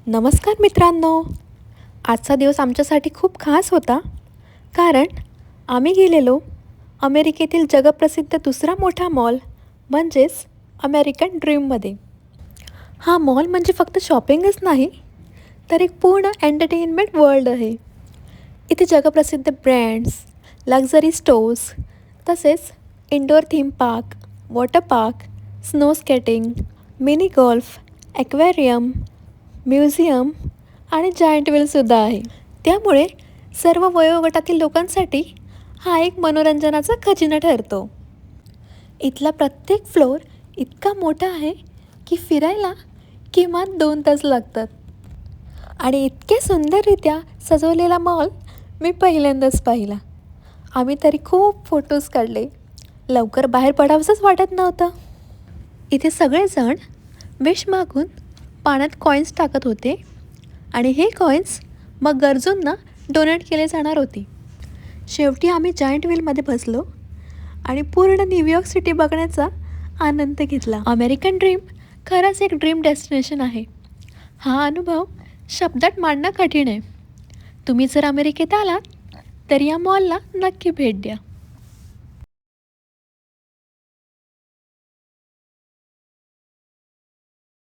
नमस्कार मित्रांनो. आजचा दिवस आमच्यासाठी खूप खास होता, कारण आम्ही गेलेलो अमेरिकेतील जगप्रसिद्ध दुसरा मोठा मॉल म्हणजेच अमेरिकन ड्रीममध्ये. हा मॉल म्हणजे फक्त शॉपिंगच नाही, तर एक पूर्ण एंटरटेनमेंट वर्ल्ड आहे. इथे जगप्रसिद्ध ब्रँड्स, लक्झरी स्टोर्स, तसेच indoor theme park, water park, snow skating, mini golf, aquarium, museum आणि जायंट व्हीलसुद्धा आहे. त्यामुळे सर्व वयोगटातील लोकांसाठी हा एक मनोरंजनाचा खजिना ठरतो. इथला प्रत्येक फ्लोअर इतका मोठा आहे की फिरायला किमान 2 तास लागतात. आणि इतके सुंदररित्या सजवलेला मॉल मी पहिल्यांदाच पाहिला. आम्ही तरी खूप फोटोज काढले. लवकर बाहेर पडावंसंच वाटत नव्हतं. इथे सगळेजण विश मागून पाण्यात कॉईन्स टाकत होते आणि हे कॉईन्स मग गरजूंना डोनेट केले जाणार होते. शेवटी आम्ही जायंट व्हीलमध्ये बसलो आणि पूर्ण न्यूयॉर्क सिटी बघण्याचा आनंद घेतला. अमेरिकन ड्रीम खरंच एक ड्रीम डेस्टिनेशन आहे. हा अनुभव शब्दात मांडणं कठीण आहे. तुम्ही जर अमेरिकेत आलात तर या मॉलला नक्की भेट द्या.